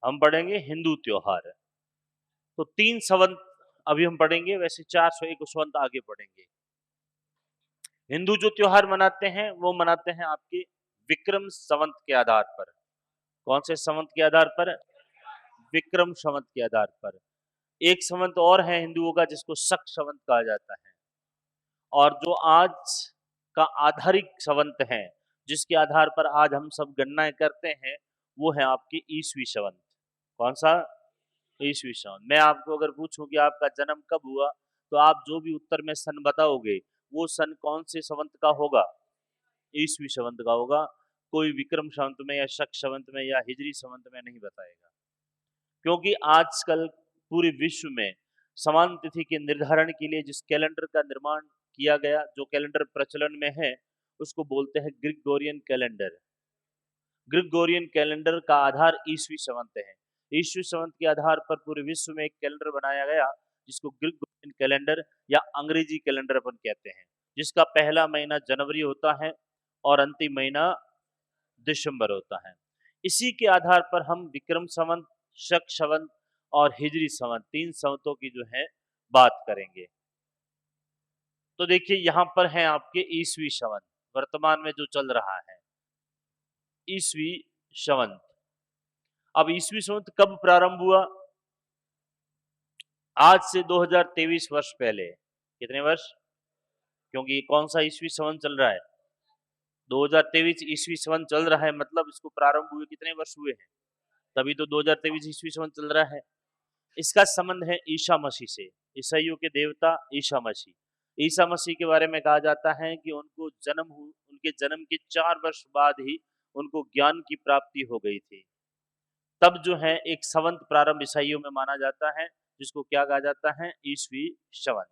हम पढ़ेंगे हिंदू त्योहार। तो 3 संवत अभी हम पढ़ेंगे, वैसे 401 संवत आगे पढ़ेंगे। हिंदू जो त्योहार मनाते हैं वो मनाते हैं आपके विक्रम संवत के आधार पर। कौन से संवत के आधार पर? विक्रम संवत के आधार पर। एक संवत और है हिंदुओं का जिसको शक संवत कहा जाता है। और जो आज का आधारिक संवत है, जिसके आधार पर आज हम सब गणनाएं करते हैं, वो है आपके ईसवी संवत। कौन सा? ईसवी संवत। मैं आपको अगर पूछूं कि आपका जन्म कब हुआ, तो आप जो भी उत्तर में सन बताओगे, वो सन कौन से संवत का होगा? ईसवी संवत का होगा। कोई विक्रम संवत में या शक संवत में या हिजरी संवत में नहीं बताएगा। क्योंकि आजकल पूरे विश्व में समान तिथि के निर्धारण के लिए जिस कैलेंडर का निर्माण किया गया, जो कैलेंडर प्रचलन में है, उसको बोलते हैं ग्रिगोरियन कैलेंडर। ग्रिगोरियन कैलेंडर का आधार ईसवी संवत है। ईसवी संवत के आधार पर पूरे विश्व में एक कैलेंडर बनाया गया, जिसको ग्रिगोरियन कैलेंडर या अंग्रेजी कैलेंडर अपन कहते हैं, जिसका पहला महीना जनवरी होता है और अंतिम महीना दिसंबर होता है। इसी के आधार पर हम विक्रम संवत, शक संवत और हिजरी संवत, 3 संवतों की जो है बात करेंगे। तो देखिए यहां पर है आपके ईसवी संवत, वर्तमान में जो चल रहा है ईसवी संवत। अब ईसवी संवत कब प्रारंभ हुआ? आज से 2023 वर्ष पहले। कितने वर्ष? क्योंकि ये कौन सा ईसवी संवत चल रहा है? 2023 ईसवी संवत चल रहा है, मतलब इसको प्रारंभ हुए कितने वर्ष हुए हैं? तभी तो 2023 ईस्वी संवत चल रहा है। इसका संबंध है ईसा मसीह से। ईसाइयों के देवता ईसा मसीह। ईसा मसीह के बारे में कहा जाता है कि उनके जन्म के 4 वर्ष बाद ही उनको ज्ञान की प्राप्ति हो गई थी। तब जो है एक संवत प्रारंभ ईसाइयों में माना जाता है, जिसको क्या कहा जाता है? ईसवी संवत।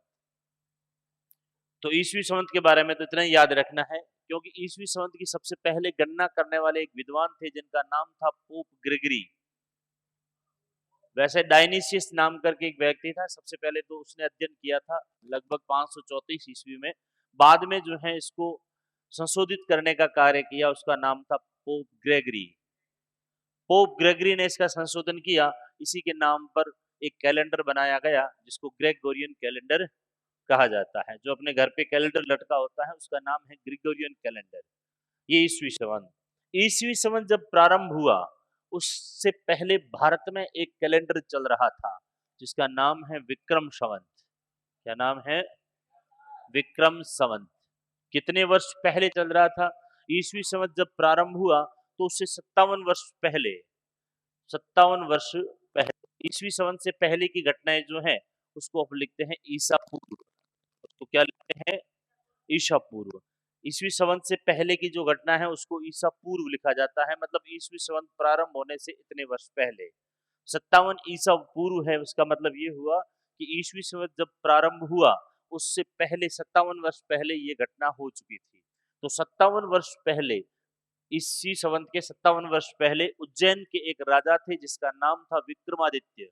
तो ईसवी संवत के बारे में तो इतना ही याद रखना है, क्योंकि ईसवी संवत की सबसे पहले गणना करने वाले एक विद्वान थे जिनका नाम था पोप ग्रेगरी। वैसे डायनिसियस नाम करके एक व्यक्ति था, सबसे पहले तो उसने अध्ययन किया था लगभग 534 ईस्वी में। बाद में जो है इसको संशोधित करने का कार्य किया, उसका नाम था पोप ग्रेगरी। पोप ग्रेगरी ने इसका संशोधन किया, इसी के नाम पर एक कैलेंडर बनाया गया जिसको ग्रेगोरियन कैलेंडर कहा जाता है। जो अपने घर पे कैलेंडर लटका होता है उसका नाम है ग्रेगोरियन कैलेंडर। ये ईसवी संवत। ईसवी संवत जब प्रारंभ हुआ, उससे पहले भारत में एक कैलेंडर चल रहा था जिसका नाम है विक्रम संवत। क्या नाम है? विक्रम संवत। कितने वर्ष पहले चल रहा था? ईसवी संवत जब प्रारंभ हुआ तो उससे 57 वर्ष पहले, 57 वर्ष पहले, ईसवी संवत से पहले की घटनाएं जो है उसको हम लिखते हैं ईसा पूर्व। उसको क्या लिखते हैं? ईसा पूर्व। ईसवी संवत से पहले की जो घटना है उसको ईसा पूर्व लिखा जाता है, मतलब ईसवी संवत प्रारंभ होने से इतने वर्ष पहले। 57 ईसा पूर्व है, उसका मतलब ये हुआ कि ईसवी संवत जब प्रारंभ हुआ उससे पहले 57 वर्ष पहले ये घटना हो चुकी थी। तो 57 वर्ष पहले, इसी संवत के 57 वर्ष पहले उज्जैन के एक राजा थे जिसका नाम था विक्रमादित्य।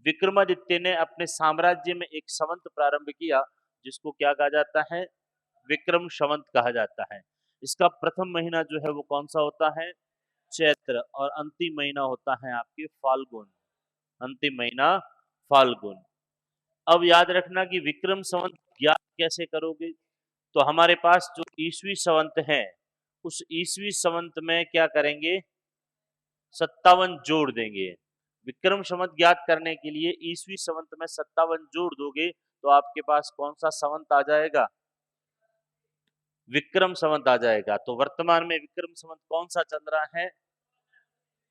विक्रमादित्य ने अपने साम्राज्य में एक संवत प्रारंभ किया जिसको क्या कहा जाता है? विक्रम संवत कहा जाता है। इसका प्रथम महीना जो है वो कौन सा होता है? चैत्र। और अंतिम महीना होता है आपके फाल्गुन। अंतिम महीना फाल्गुन। अब याद रखना कि विक्रम संवत ज्ञात कैसे करोगे? तो हमारे पास जो ईसवी संवत है, उस ईसवी संवत में क्या करेंगे? 57 जोड़ देंगे। विक्रम संवत ज्ञात करने के लिए ईसवी संवत में 57 जोड़ दोगे तो आपके पास कौन सा संवत आ जाएगा? विक्रम संवत आ जाएगा। तो वर्तमान में विक्रम संवत कौन सा चल रहा है?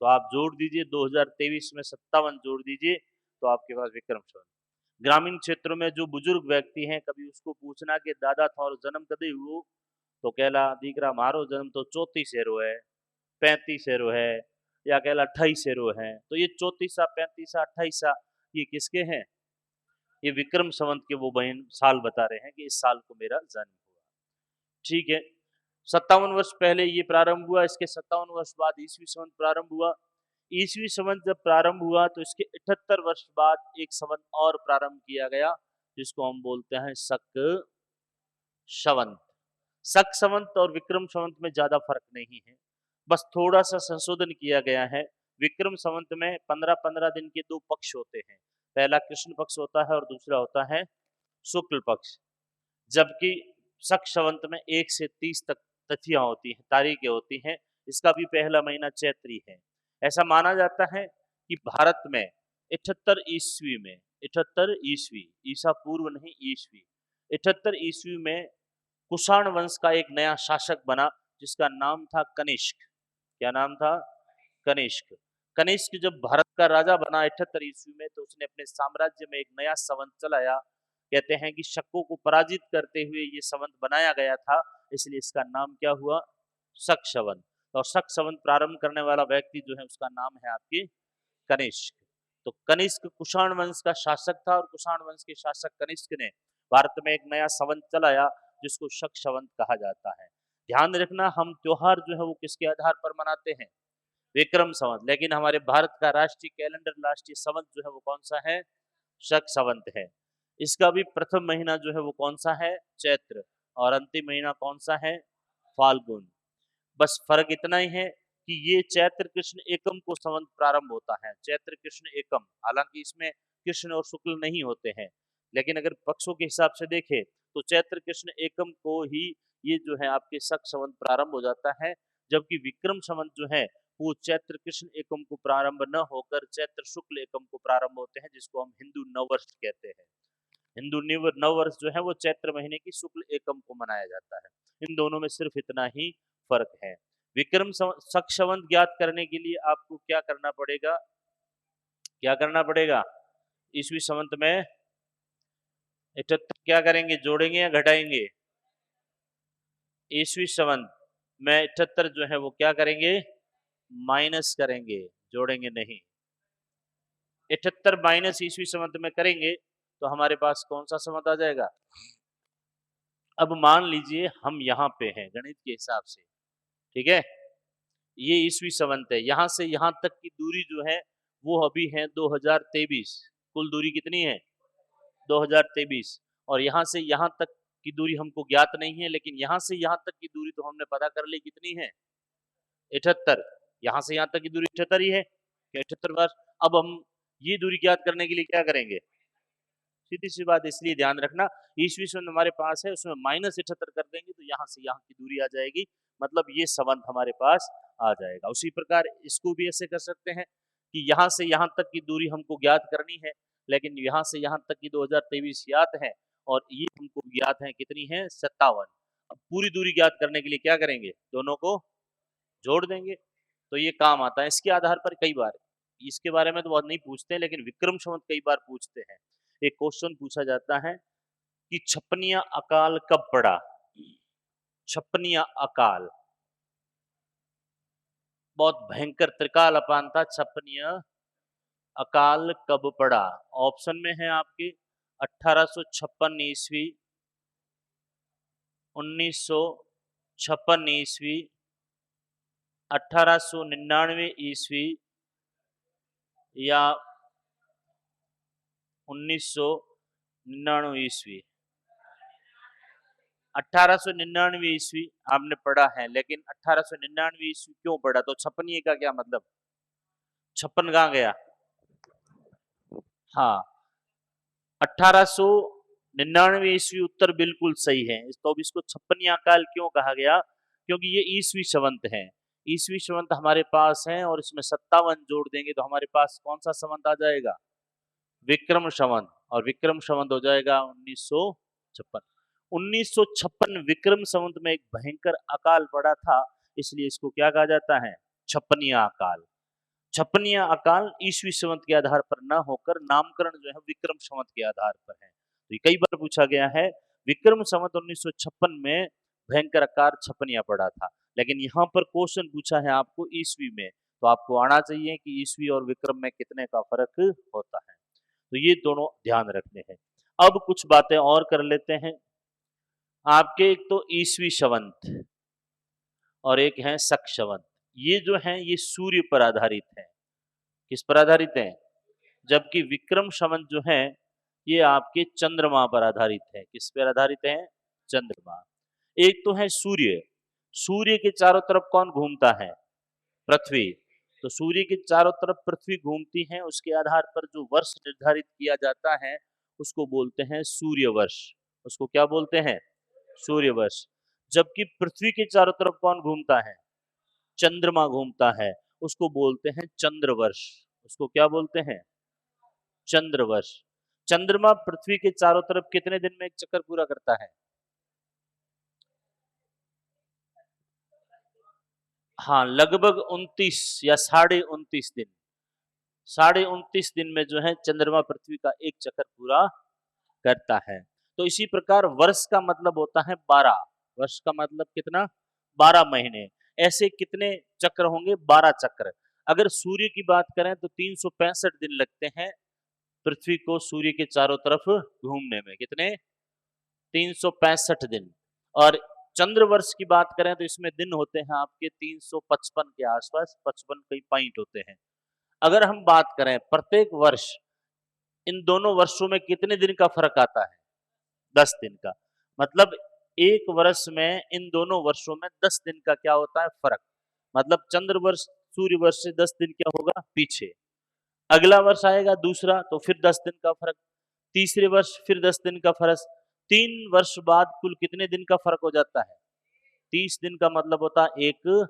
तो आप जोड़ दीजिए, 2023 में 57 जोड़ दीजिए तो आपके पास विक्रम संवत। ग्रामीण क्षेत्रों में जो बुजुर्ग व्यक्ति हैं, कभी उसको पूछना कि दादा थारो जन्म कदे हुओ, तो कहला दीकरा मारो जन्म तो 34 हेरो है, 35 हेरो है, या कहला 28 हेरो है। तो ये 34सा, 35सा, 28सा ये किसके हैं? ये विक्रम संवत के वो बहन साल बता रहे हैं कि इस साल को मेरा जन्म हुआ। ठीक है, 57 वर्ष पहले ये प्रारंभ हुआ, इसके 57 वर्ष बाद ईसवी संवत प्रारंभ हुआ। ईसवी संवत जब प्रारंभ हुआ तो इसके 78 वर्ष बाद एक संवत और प्रारंभ किया गया जिसको हम बोलते हैं शक संवत। शक संवत और विक्रम संवत में ज्यादा फर्क नहीं है, बस थोड़ा सा संशोधन किया गया है। विक्रम संवत में 15-15 दिन के 2 पक्ष होते हैं। पहला कृष्ण पक्ष होता है और दूसरा होता है शुक्ल पक्ष। जबकि शक संवत में 1 से 30 तक तिथियां होती हैं, तारीखें होती हैं। इसका भी पहला महीना चैत्री है। ऐसा माना जाता है कि भारत में 78 ईस्वी में, 78 ईस्वी, ईसा पूर्व नहीं ईस्वी, 78 ईस्वी में कुषाण वंश का एक नया शासक बना जिसका नाम था कनिष्क। क्या नाम था? कनिष्क। कनिष्क जब भारत का राजा बना 78 ईस्वी में, तो उसने अपने साम्राज्य में एक नया संवत चलाया। कहते हैं कि शकों को पराजित करते हुए ये संवत बनाया गया था, इसलिए इसका नाम क्या हुआ? शक संवत। और शक संवत प्रारंभ करने वाला व्यक्ति जो है उसका नाम है आपके कनिष्क। तो कनिष्क कुषाण वंश का शासक था और कुषाण वंश के शासक कनिष्क ने भारत में एक नया संवत चलाया जिसको शक संवत कहा जाता है। ध्यान रखना, हम त्योहार जो है वो किसके आधार पर मनाते हैं? विक्रम संवत। लेकिन हमारे भारत का राष्ट्रीय कैलेंडर, राष्ट्रीय संवत जो है वो कौन सा है? शक संवत है। इसका भी प्रथम महीना जो है वो कौन सा है? चैत्र। और अंतिम महीना कौन सा है? फाल्गुन। बस फर्क इतना ही है कि ये चैत्र कृष्ण एकम को संवत प्रारंभ होता है। चैत्र कृष्ण एकम, हालांकि इसमें कृष्ण और शुक्ल नहीं होते हैं, लेकिन अगर पक्षों के हिसाब से देखें तो चैत्र कृष्ण एकम को ही ये जो है आपके शक संवत प्रारंभ हो जाता है। जबकि विक्रम संवत जो है वो चैत्र कृष्ण एकम को प्रारंभ न होकर चैत्र शुक्ल एकम को प्रारंभ होते हैं, जिसको हम हिंदू नववर्ष कहते हैं। हिंदू नववर्ष जो है वो चैत्र महीने की शुक्ल एकम को मनाया जाता है। इन दोनों में सिर्फ इतना ही फर्क है। शक संवत ज्ञात करने के लिए आपको क्या करना पड़ेगा? क्या करना पड़ेगा? ईस्वी संवत में 78 क्या करेंगे? जोड़ेंगे या घटाएंगे? ईस्वी संवत में 78 जो है वो क्या करेंगे? माइनस करेंगे, जोड़ेंगे नहीं। 78 माइनस ईस्वी संवत में करेंगे तो हमारे पास कौन सा संवत आ जाएगा? अब मान लीजिए हम यहाँ पे हैं गणित के हिसाब से, ठीक है? ये ईस्वी संवत है, यहाँ से यहाँ तक की दूरी जो है वो अभी है 2023। कुल दूरी कितनी है? 2023। और यहाँ से यहाँ तक की दूरी हमको ज्ञात नहीं है, लेकिन यहाँ से यहाँ तक की दूरी तो हमने पता कर ली कितनी है? 78। यहाँ से यहाँ तक की दूरी 78 ही है, 78 बार। अब हम ये दूरी ज्ञात करने के लिए क्या करेंगे? सीधी सी बात, इसलिए ध्यान रखना ईस्वी सन हमारे पास है, उसमें -78 कर देंगे तो यहाँ से यहाँ की दूरी आ जाएगी, मतलब ये संबंध हमारे पास आ जाएगा। उसी प्रकार इसको भी ऐसे कर सकते हैं कि यहाँ से यहाँ तक की दूरी हमको ज्ञात करनी है, लेकिन यहाँ से यहाँ तक की 2023 ज्ञात है और ये हमको ज्ञात है कितनी है? 57। अब पूरी दूरी ज्ञात करने के लिए क्या करेंगे? दोनों को जोड़ देंगे, तो ये काम आता है। इसके आधार पर कई बार, इसके बारे में तो बहुत नहीं पूछते, लेकिन विक्रम संवत कई बार पूछते हैं। एक क्वेश्चन पूछा जाता है कि छपनिया अकाल कब पड़ा? छपनिया अकाल, बहुत भयंकर त्रिकाल अपान था। छपनिया अकाल कब पड़ा? ऑप्शन में है आपके 1856 ईस्वी, 1956 ईस्वी, 1899 ईस्वी या 1999 ईस्वी। 1899 ईस्वी आपने पढ़ा है, लेकिन 1899 ईस्वी क्यों पढ़ा? तो छपनिए का क्या मतलब? छप्पन कहाँ गया? हाँ, 1899 ईस्वी उत्तर बिल्कुल सही है। तो अब इसको छप्पनिया काल क्यों कहा गया? क्योंकि ये ईस्वी संवत है। ईस्वी संवत हमारे पास है और इसमें 57 जोड़ देंगे तो हमारे पास कौन सा संवत आ जाएगा? विक्रम संवत। और विक्रम संवत हो जाएगा 1956। 1956 विक्रम संवत में एक भयंकर अकाल पड़ा था, इसलिए इसको क्या कहा जाता है? छप्पनिया अकाल। छप्पनिया अकाल ईस्वी संवत के आधार पर न होकर नामकरण जो है विक्रम संवत के आधार पर है। तो ये कई बार पूछा गया है। विक्रम संवत 1956 में भयंकर अकाल छप्पनिया पड़ा था, लेकिन यहाँ पर क्वेश्चन पूछा है आपको ईस्वी में, तो आपको आना चाहिए कि ईस्वी और विक्रम में कितने का फर्क होता है। तो ये दोनों ध्यान रखने हैं। अब कुछ बातें और कर लेते हैं। आपके एक तो ईस्वी संवत और एक है शक संवत। ये जो है ये सूर्य पर आधारित है। किस पर आधारित है? जबकि विक्रम संवत जो है ये आपके चंद्रमा पर आधारित है। किस पर आधारित है? चंद्रमा। एक तो है सूर्य। सूर्य के चारों तरफ कौन घूमता है? पृथ्वी। तो सूर्य के चारों तरफ पृथ्वी घूमती है, उसके आधार पर जो वर्ष निर्धारित किया जाता है उसको बोलते हैं सूर्य वर्ष। उसको क्या बोलते हैं? सूर्य वर्ष। जबकि पृथ्वी के चारों तरफ कौन घूमता है? चंद्रमा घूमता है, उसको बोलते हैं चंद्र वर्ष। उसको क्या बोलते हैं? चंद्र वर्ष। चंद्रमा पृथ्वी के चारों तरफ कितने दिन में एक चक्कर पूरा करता है? हाँ, लगभग 29 या 29.5 दिन। 29.5 दिन में जो है चंद्रमा पृथ्वी का एक चक्कर पूरा करता है। तो इसी प्रकार वर्ष का मतलब होता है 12। वर्ष का मतलब कितना? 12 महीने। ऐसे कितने चक्र होंगे? 12 चक्र। अगर सूर्य की बात करें तो 365 दिन लगते हैं पृथ्वी को सूर्य के चारों तरफ घूमने में। कितने? 365 दिन। और चंद्र वर्ष की बात करें तो इसमें दिन होते हैं आपके 355 के आसपास, 55 कई पॉइंट होते हैं। अगर हम बात करें प्रत्येक वर्ष इन दोनों वर्षों में कितने दिन का फर्क आता है? 10 दिन का। मतलब एक वर्ष में इन दोनों वर्षों में 10 दिन का क्या होता है? फर्क। मतलब चंद्र वर्ष सूर्य वर्ष से 10 दिन क्या होगा? पीछे। अगला वर्ष आएगा दूसरा तो फिर 10 दिन का फर्क। तीसरे वर्ष फिर 10 दिन का फर्क। 3 वर्ष बाद कुल कितने दिन का फर्क हो जाता है? 30 दिन का मतलब होता है 1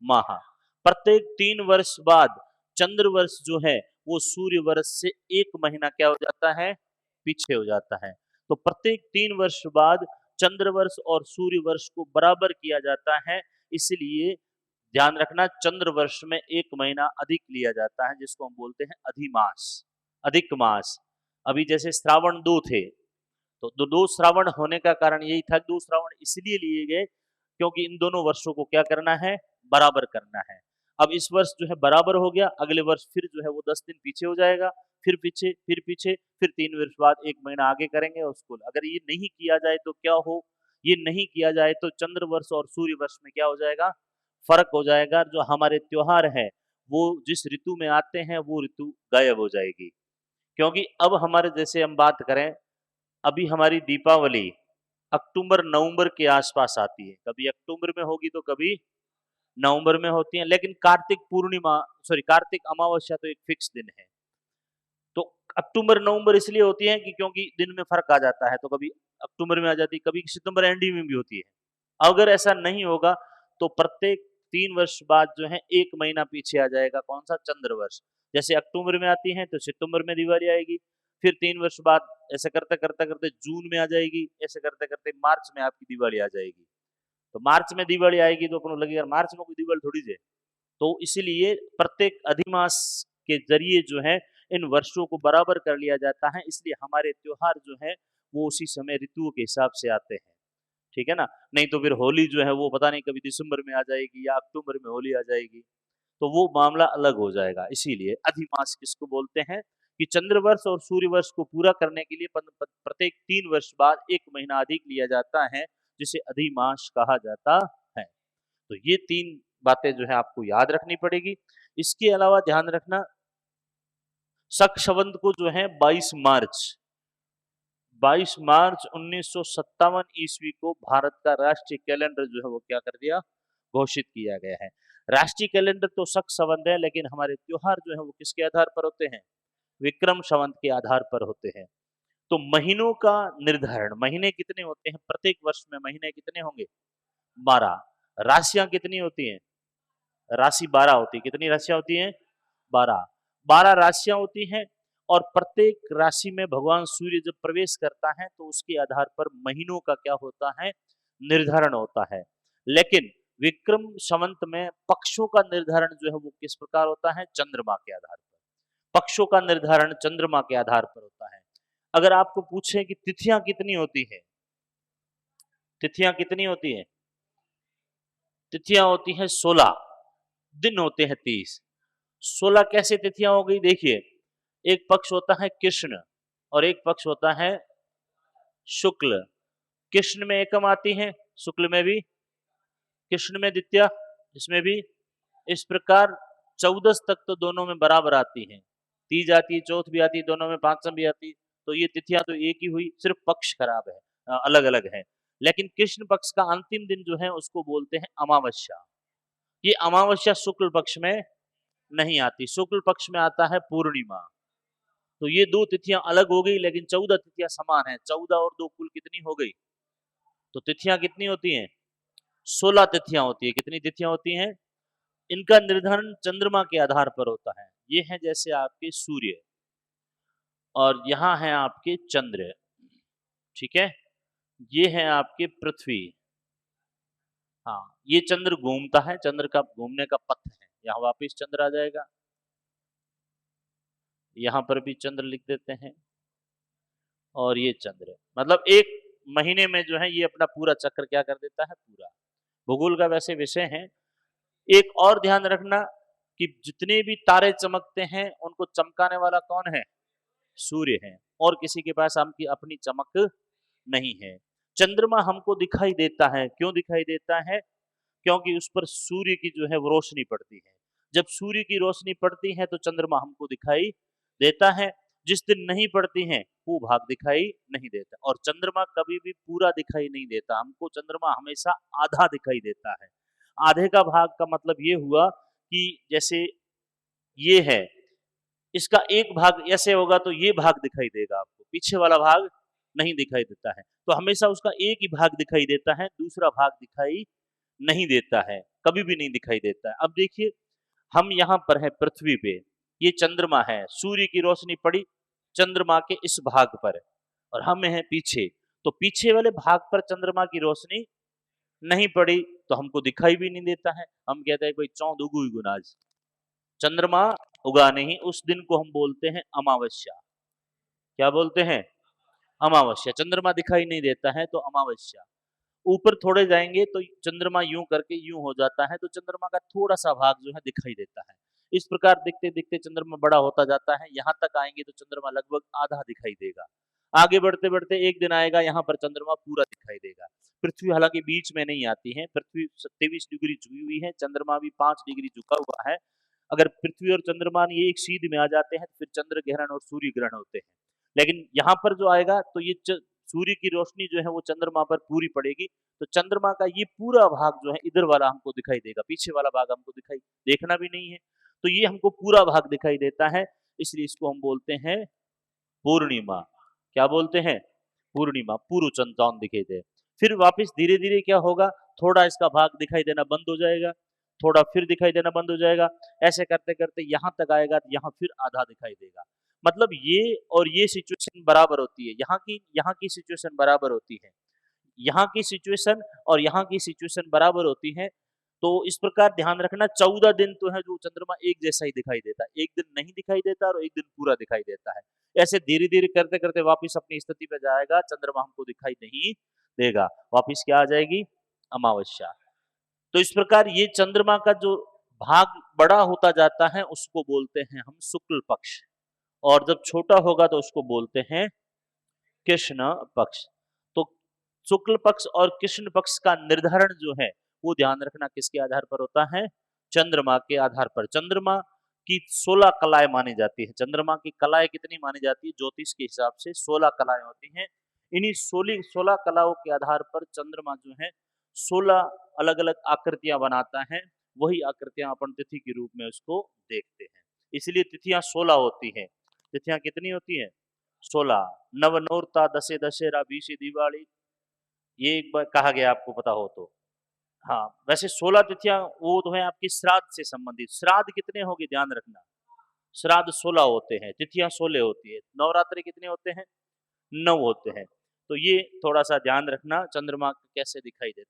माह। प्रत्येक 3 वर्ष बाद चंद्र वर्ष जो है वो सूर्य वर्ष से 1 महीना क्या हो जाता है? पीछे हो जाता है। तो प्रत्येक 3 वर्ष बाद चंद्र वर्ष और सूर्य वर्ष को बराबर किया जाता है। इसलिए ध्यान रखना चंद्र वर्ष में 1 महीना अधिक लिया जाता है जिसको हम बोलते हैं अधिमास, अधिक मास। अभी जैसे श्रावण 2 थे तो दो श्रावण होने का कारण यही था, 2 श्रावण इसलिए लिए गए क्योंकि इन दोनों वर्षों को क्या करना है? बराबर करना है। अब इस वर्ष जो है बराबर हो गया, अगले वर्ष फिर जो है वो 10 दिन पीछे हो जाएगा, फिर पीछे, फिर पीछे, फिर 3 वर्ष बाद 1 महीना आगे करेंगे उसको। अगर ये नहीं किया जाए तो क्या हो? ये नहीं किया जाए तो चंद्र वर्ष और सूर्य वर्ष में क्या हो जाएगा? फर्क हो जाएगा। जो हमारे त्योहार है वो जिस ऋतु में आते हैं वो ऋतु गायब हो जाएगी। क्योंकि अब हमारे जैसे हम बात करें, अभी हमारी दीपावली अक्टूबर नवंबर के आसपास आती है। कभी अक्टूबर में होगी तो कभी नवंबर में होती है। लेकिन कार्तिक पूर्णिमा, सॉरी कार्तिक अमावस्या तो एक फिक्स दिन है। तो अक्टूबर नवंबर इसलिए होती है कि क्योंकि दिन में फर्क आ जाता है। तो कभी अक्टूबर में आ जाती है, कभी सितंबर एंडिंग में भी होती है। अगर ऐसा नहीं होगा तो प्रत्येक 3 वर्ष बाद जो है 1 महीना पीछे आ जाएगा। कौन सा? चंद्र वर्ष। जैसे अक्टूबर में आती है तो सितंबर में दिवाली आएगी, फिर 3 वर्ष बाद ऐसे करते करते करते जून में आ जाएगी, ऐसे करते करते मार्च में आपकी दिवाली आ जाएगी। तो मार्च में दिवाली आएगी तो अपने लगेगा मार्च में कोई दिवाली थोड़ी है। तो इसीलिए प्रत्येक अधिमास के जरिए जो है इन वर्षों को बराबर कर लिया जाता है। इसलिए हमारे त्योहार जो है वो उसी समय ऋतुओं के हिसाब से आते हैं। ठीक है ना? नहीं तो फिर होली जो है वो पता नहीं कभी दिसंबर में आ जाएगी या अक्टूबर में होली आ जाएगी, तो वो मामला अलग हो जाएगा। इसीलिए अधिमास किसको बोलते हैं कि चंद्र वर्ष और सूर्य वर्ष को पूरा करने के लिए प्रत्येक 3 वर्ष बाद 1 महीना अधिक लिया जाता है, जिसे अधिमास कहा जाता है। तो ये 3 बातें जो है आपको याद रखनी पड़ेगी। इसके अलावा ध्यान रखना शक को जो है 22 मार्च 1957 ईस्वी को भारत का राष्ट्रीय कैलेंडर जो है वो क्या कर दिया? घोषित किया गया है। राष्ट्रीय कैलेंडर तो शक है, लेकिन हमारे त्योहार जो है वो किसके आधार पर होते हैं? विक्रम संवत के आधार पर होते हैं। तो महीनों का निर्धारण, महीने कितने होते हैं? प्रत्येक वर्ष में महीने कितने होंगे? 12। राशियां कितनी होती हैं? राशि 12 होती है। कितनी राशियां होती हैं? 12। 12 राशियां होती हैं और प्रत्येक राशि में भगवान सूर्य जब प्रवेश करता है तो उसके आधार पर महीनों का क्या होता है? निर्धारण होता है। लेकिन विक्रम संवत में पक्षों का निर्धारण जो है वो किस प्रकार होता है? चंद्रमा के आधार पर। पक्षों का निर्धारण चंद्रमा के आधार पर होता है। अगर आपको पूछे कि तिथियां कितनी होती है, तिथियां कितनी होती है? तिथियां होती हैं 16, दिन होते हैं 30। 16 कैसे तिथियां हो गई? देखिए, एक पक्ष होता है कृष्ण और एक पक्ष होता है शुक्ल। कृष्ण में एकम आती है, शुक्ल में भी, कृष्ण में द्वितीया, इसमें भी। इस प्रकार 14 तक तो दोनों में बराबर आती हैं। तीज आती है, चौथ भी आती है, दोनों में पांचम भी आती है। तो ये तिथियां तो एक ही हुई, सिर्फ पक्ष खराब है, अलग अलग है। लेकिन कृष्ण पक्ष का अंतिम दिन जो है उसको बोलते हैं अमावस्या। ये अमावस्या शुक्ल पक्ष में नहीं आती, शुक्ल पक्ष में आता है पूर्णिमा। तो ये 2 तिथियां अलग हो गई, लेकिन 14 तिथियां समान हैं। 14 और 2 कुल कितनी हो गई? तो तिथियां कितनी होती हैं? 16 तिथियां होती है। कितनी तिथियां होती हैं? इनका निर्धारण चंद्रमा के आधार पर होता है। ये है जैसे आपके सूर्य और यहाँ है आपके चंद्र, ठीक है? ये है आपके पृथ्वी। हाँ, ये चंद्र घूमता है, चंद्र का घूमने का पथ है। यहाँ वापिस चंद्र आ जाएगा। यहाँ पर भी चंद्र लिख देते हैं और ये चंद्र। मतलब 1 महीने में जो है ये अपना पूरा चक्र क्या कर देता है? पूरा। भूगोल का वैसे विषय है। एक और ध्यान रखना कि जितने भी तारे चमकते हैं, उनको चमकाने वाला कौन है? सूर्य है, और किसी के पास आपकी अपनी चमक नहीं है। चंद्रमा हमको दिखाई देता है, क्यों दिखाई देता है? क्योंकि उस पर सूर्य की जो है वो रोशनी पड़ती है। जब सूर्य की रोशनी पड़ती है तो चंद्रमा हमको दिखाई देता है। जिस दिन नहीं पड़ती है वो भाग दिखाई नहीं देता, और चंद्रमा कभी भी पूरा दिखाई नहीं देता। हमको चंद्रमा हमेशा आधा दिखाई देता है। आधे का भाग का मतलब ये हुआ कि जैसे ये है, इसका एक भाग ऐसे होगा तो ये भाग दिखाई देगा आपको, पीछे वाला भाग नहीं दिखाई देता है। तो हमेशा उसका एक ही भाग दिखाई देता है, दूसरा भाग दिखाई नहीं देता है, कभी भी नहीं दिखाई देता है। अब देखिए, हम यहाँ पर हैं पृथ्वी पे, ये चंद्रमा है, सूर्य की रोशनी पड़ी चंद्रमा के इस भाग पर और हम हैं पीछे, तो पीछे वाले भाग पर चंद्रमा की रोशनी नहीं पड़ी तो हमको दिखाई भी नहीं देता है। हम कहते हैं कोई चौंध उगु गुनाज, चंद्रमा उगा नहीं, उस दिन को हम बोलते हैं अमावस्या। क्या बोलते हैं? अमावस्या। चंद्रमा दिखाई नहीं देता है तो अमावस्या। ऊपर थोड़े जाएंगे तो चंद्रमा यूं करके यूं हो जाता है, तो चंद्रमा का थोड़ा सा भाग जो है दिखाई देता है। इस प्रकार दिखते दिखते चंद्रमा बड़ा होता जाता है। यहाँ तक आएंगे तो चंद्रमा लगभग आधा दिखाई देगा। आगे बढ़ते बढ़ते एक दिन आएगा यहाँ पर चंद्रमा पूरा दिखाई देगा। पृथ्वी हालांकि बीच में नहीं आती है, पृथ्वी 27 डिग्री झुकी हुई है, चंद्रमा भी 5 डिग्री झुका हुआ है। अगर पृथ्वी और चंद्रमा ये एक सीध में आ जाते हैं तो फिर चंद्र ग्रहण और सूर्य ग्रहण होते हैं। लेकिन यहाँ पर जो आएगा तो ये सूर्य की रोशनी जो है वो चंद्रमा पर पूरी पड़ेगी, तो चंद्रमा का ये पूरा भाग जो है इधर वाला हमको दिखाई देगा, पीछे वाला भाग हमको दिखाई देखना भी नहीं है। तो ये हमको पूरा भाग दिखाई देता है, इसलिए इसको हम बोलते हैं पूर्णिमा। क्या बोलते हैं? पूर्णिमा। पूर्व चांद दिखाई दे। फिर वापस धीरे धीरे क्या होगा, थोड़ा इसका भाग दिखाई देना बंद हो जाएगा, थोड़ा फिर दिखाई देना बंद हो जाएगा। ऐसे करते करते यहाँ तक आएगा तो यहाँ फिर आधा दिखाई देगा। मतलब ये और ये सिचुएशन बराबर होती है, यहाँ की सिचुएशन बराबर होती है, यहाँ की सिचुएशन और यहाँ की सिचुएशन बराबर होती है। तो इस प्रकार ध्यान रखना, 14 दिन तो है जो चंद्रमा एक जैसा ही दिखाई देता है, एक दिन नहीं दिखाई देता और एक दिन पूरा दिखाई देता है। ऐसे धीरे धीरे करते करते वापिस अपनी स्थिति पे जाएगा, चंद्रमा हमको दिखाई नहीं देगा, वापिस क्या आ जाएगी? अमावस्या। तो इस प्रकार ये चंद्रमा का जो भाग बड़ा होता जाता है उसको बोलते हैं हम शुक्ल पक्ष, और जब छोटा होगा तो उसको बोलते हैं कृष्ण पक्ष। तो शुक्ल पक्ष और कृष्ण पक्ष का निर्धारण जो है वो ध्यान रखना किसके आधार पर होता है? चंद्रमा के आधार पर। चंद्रमा की 16 कलाएं मानी जाती है। चंद्रमा की कलाएं कितनी मानी जाती है? ज्योतिष के हिसाब से 16 कलाएं होती हैं। इन्हीं 16 कलाओं के आधार पर चंद्रमा जो है 16 अलग अलग आकृतियां बनाता है। वही आकृतियां अपन तिथि के रूप में उसको देखते हैं, इसलिए तिथियां 16 होती हैं। तिथियां कितनी होती हैं? 16। नव नोरता, दसे दशहरा, बीसी दिवाली, ये एक बार कहा गया आपको पता हो तो। हाँ, वैसे 16 तिथियां वो तो है आपकी श्राद्ध से संबंधित। श्राद्ध कितने होंगे ध्यान रखना, श्राद्ध 16 होते हैं, तिथियां 16 होती है। नवरात्रि कितने होते हैं? 9 होते हैं। तो ये थोड़ा सा ध्यान रखना, चंद्रमा कैसे दिखाई देता है।